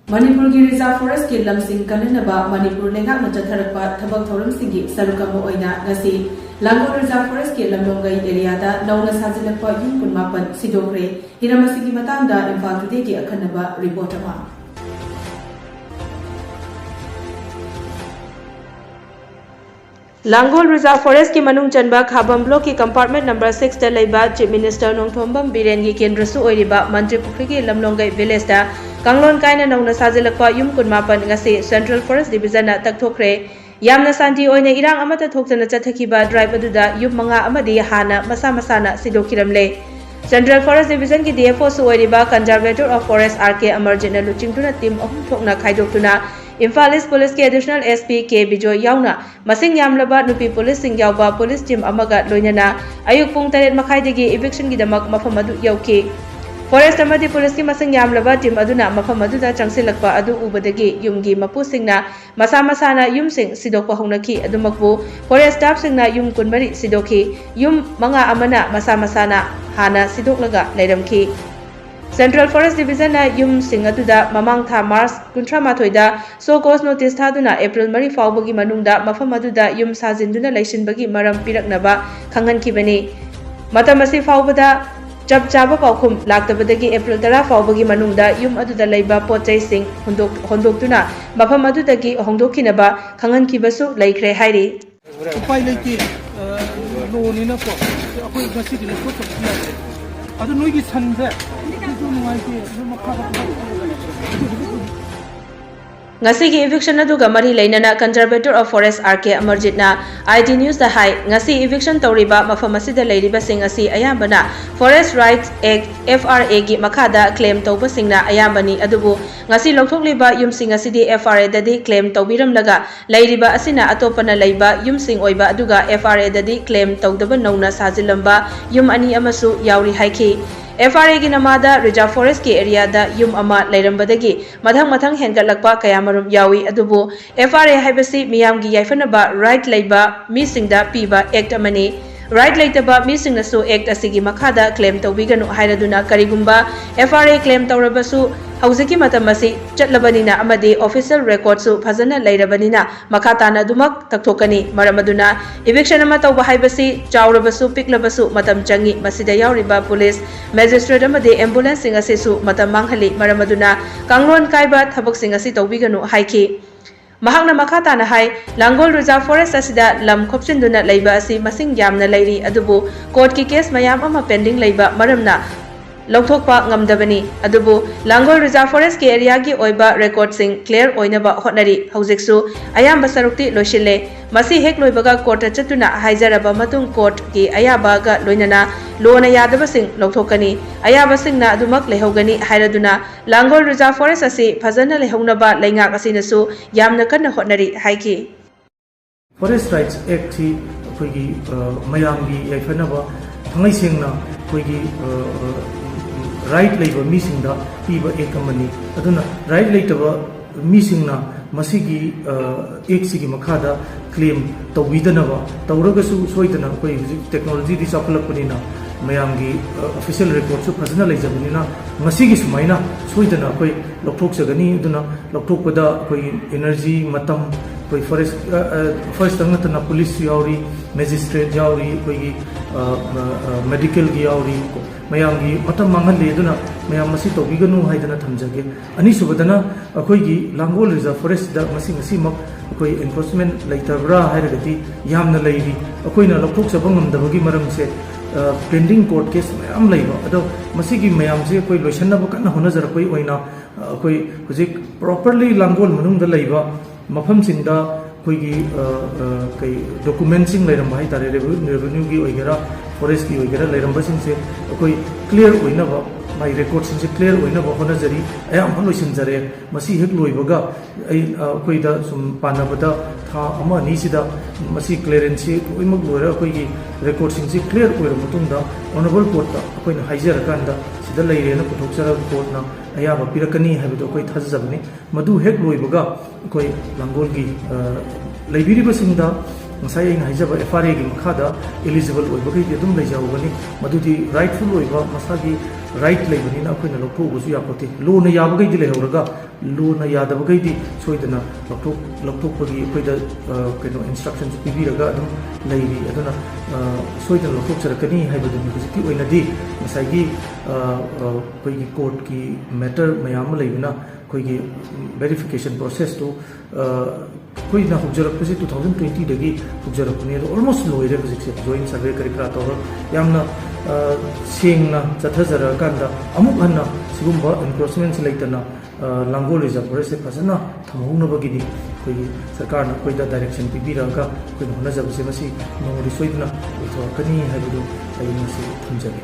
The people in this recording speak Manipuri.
Manipur ki Reserve Forest ki lamsing kananaba Manipur lengak na chatharakpa thabak thoram singi sarukamo oina ngasi Langol Reserve Forest ki Lamlongei area da nauna sajilakpa yum kunmapan sidokre hiramasigi matangda Imphal Today ki akhanaba report ama Langol Reserve Forest ki manung chanba Khabam block ki compartment number 6 da leiba Chief Minister Nongthombam Biren gi kendrasu oiriba Mantri Pukri ki Lamlongei village da Kanglon kaina nongna sajilakpa yum kunmapan ngasi Central Forest Division na takthokre yamna santi oina irang amata thokjana chathakiba drive aduda yum manga amadi hana masa masana sidokiramle Central Forest Division ki DFO su oiriba Conservator of Forest RK Amarjit na luchingtuna team ahum thokna khaidoktuna Imphal East Police ki Additional SP K Bijoy yauna masing yamlaba nupi police sing yawba police team amaga loinana ayuk pung 8 makhaidagi eviction gi damak mafam adu yauki Forest amadi police ki masing yamlaba team aduna mafam aduda changsilakpa adu ubadagi yumgi mapu singna masa masana yum sing sidokpa hongnaki adumakbu forest staff singna yum kunmari sidoki yum manga amana masa masana hana sidoklaga leiramki Central Forest Division na yum sing aduda mamang tha March 18 da so cause notice thaduna April 3 faubagi manungda mafam aduda yum sajinduna leisinbagi maram piraknaba khanghankibani matam asi faubada Chap chaba paukhum laktabadagi April 10 faubagi manungda yum aduda leiba pochai sing hondoktuna mafam adudagi hongdokkinaba khanghankibasu leikhre hairi upai leiti lo ni na ko akoi gasi di ko topna adu noigi sanze du nuai ke makha ngasi ki eviction aduga mari leinana Conservator of Forest RK Amarjit na ID News da hai ngasi eviction tawriba mafam asida leiriba sing asi ayambana Forest Rights Act FRA gi makhada claim tawba singna ayambani adubu ngasi lokthokliba yumsing asidi FRA dadi claim tawbiramlaga leiriba asina atopana leiba yumsing oiba aduga FRA dadi claim tawdaba nauna sajilamba yum ani amasu yauri haiki FRA ki namada Reserve Forest ki area da yum ama leirambadagi mathang hengatlakpa kayamarum yawi adubu FRA haibasi miyamgi yaifanaba right leiba mi singda piba act amani right leitaba mi singnasu act asigi makhada claim tawbiganu hairaduna karigumba FRA claim tawrabasu hauziki matamasi chatlabanina amadi official record su phajana leirabanina makhatana dumak takthokani maramaduna eviction ama tawba haibasi chawrabasu piklabasu matam changi masida yauriba police magistrate amadi ambulance sing asisu matam manghali maramaduna kanglon kaiba thabak sing asi tawbiganu haiki Mahakna makhatana hai Langol Reserve Forest asida lam khopsinduna leiba asi masing yamna leiri adubu court ki case mayam ama pending leiba maramna lokthokpa ngamdabani adubu Langol Reserve Forest ki area gi oiba record sing clear oinaba hotnari haujiksu ayamba sarukti loisille masi hek loibaga court chatuna haijaraba matung court ki ayaba ga loinana lona yadaba sing lokthokani ayaba singna adumak lehogani hairaduna Langol Reserve Forest asi phajana lehognaba leingak asinasu yamna kanna hotnari haiki Forest Rights Act thi khoigi mayamgi yaifanaba thangai singna khoigi right leiba misingda piba ekamani aduna right leitaba misingna masigi eksigi makhada claim tawbidanaba tawragasu soidana koi technology di saklakpanina mayamgi official record su phajana leijabnina masigi sumaina soidana koi lokthokjagani aduna lokthokpada koi energy matam koi forest tangatana police yauri magistrate yauri koi medical gi yauri mayamgi matam manghali aduna mayam masi tawbiganu haidana thamjage ani subadana akoi gi Langol Reserve Forest da masi ngasi mak akoi enforcement leitabra hairagati yamna leiri akoina lokthok sabangam dabagi maramse pending court case mayam leiba ado masi gi mayam se akoi loisanna ba kana hona jar koi oina akoi hujik properly Langol manung da leiba mafam singda koi gi kai documenting leiram hai tare revenue gi oigera forest ki oigera leiram basing se akoi clear oina ba my records in clear oina ba hona jari ayam loisin jare masi hek loibaga ai koi da sum panabada tha ama ni sida masi clearance oimak loira koi gi records in clear oira mutungda honorable court ta koi na haijar kanda sida leire na puthokchara court na ꯑꯌꯥꯕ ꯄꯤꯔꯛꯀꯅꯤ ꯍꯥꯏꯕꯗꯨ ꯑꯩꯈꯣꯏ ꯊꯥꯖꯖꯕꯅꯤ ꯃꯗꯨ ꯍꯦꯛ ꯂꯣꯏꯕꯒ ꯑꯩꯈꯣꯏ ꯂꯥꯡꯒꯣꯜꯒꯤ ꯂꯩꯕꯤꯔꯤꯕꯁꯤꯡꯗ ꯉꯁꯥꯏ ꯑꯩꯅ ꯍꯥꯏꯖꯕ FRAꯒꯤ ꯃꯈꯥꯗ eligible ꯑꯣꯏꯕꯈꯩꯗꯤ ꯑꯗꯨꯝ ꯂꯩꯖꯍꯧꯒꯅꯤ ꯃꯗꯨꯗꯤ rightful ꯑꯣꯏꯕ ꯃꯁꯥꯒꯤ right ꯂꯩꯕꯅꯤꯅ ꯑꯩꯈꯣꯏꯅ ꯂꯧꯊꯣꯛꯎꯕꯁꯨ ꯌꯥꯄꯣꯠꯇꯦ ꯂꯣꯅ ꯌꯥꯕꯈꯩꯗꯤ ꯂꯩꯍꯧꯔꯒ ꯂꯣꯅ ꯌꯥꯗꯕꯈꯩꯗꯤ ꯁꯣꯏꯗꯅ ꯂꯧꯊꯣꯛꯄꯒꯤ ꯑꯩꯈꯣꯏꯗ ꯀꯩꯅꯣ instructions ꯄꯤꯕꯤꯔꯒ ꯑꯗꯨꯝ ꯂꯩꯔꯤ ꯑꯗꯨꯅ ꯁꯣꯏꯗꯅ ꯂꯧꯊꯣꯛꯆꯔꯛꯀꯅꯤ ꯍꯥꯏꯕꯗꯨꯅꯤ ꯍꯧꯖꯤꯛꯀꯤ ꯑꯣꯏꯅꯗꯤ ꯉꯁꯥꯏꯒꯤ ꯑꯩꯈꯣꯏꯒꯤ ꯀꯣꯔꯠꯀꯤ ꯃꯦꯇꯔ ꯃꯌꯥꯝ ꯑꯃ ꯂꯩꯕꯅ ꯑꯩꯈꯣꯏꯒꯤ ꯚꯦꯔꯤꯐꯤꯀꯦꯁꯟ ꯄ꯭ꯔꯣꯁꯦꯁꯇꯨ ꯑꯩꯈꯣꯏꯅ ꯍꯧꯖꯔꯛꯄꯁꯤ 2020ꯗꯒꯤ ꯍꯧꯖꯔꯛꯄꯅꯤ ꯑꯗꯣ ꯑꯣꯜꯃꯣꯁ ꯂꯣꯏꯔꯦ ꯍꯧꯖꯤꯛꯁꯦ ꯖꯣꯏꯟ ꯁꯔꯚꯦ ꯀꯔꯤ ꯀꯔꯥ ꯇꯧꯔ ꯌꯥꯝꯅ ꯁꯦꯡꯅ ꯆꯠꯊꯖꯔꯀꯥꯟꯗ ꯑꯃꯨꯛ ꯍꯟꯅ ꯁꯤꯒꯨꯝꯕ ꯑꯦꯟꯀ꯭ꯔꯣꯆꯃꯦꯟꯁꯤ ꯂꯩꯇꯅ ꯂꯥꯡꯒꯣꯜ ꯔꯤꯖꯔꯚ ꯐꯣꯔꯦꯁꯁꯦ ꯐꯖꯅ ꯊꯝꯍꯧꯅꯕꯒꯤꯗꯤ ꯑꯩꯈꯣꯏꯒꯤ ꯁꯔꯀꯥꯔꯅ ꯑꯩꯈꯣꯏꯗ ꯗꯥꯏꯔꯦꯛꯁꯟ ꯄꯤꯕꯤꯔꯒ ꯑꯩꯈꯣꯏꯅ ꯍꯣꯠꯅꯖꯕꯁꯦ ꯃꯁꯤ ꯅꯣꯡꯃꯗꯤ ꯁꯣꯏꯗꯅ ꯑꯣꯏꯊꯣꯔꯛꯀꯅꯤ ꯍꯥꯏꯕꯗꯨ ꯑꯩ ꯉꯁꯤ ꯊꯝꯖꯒꯦ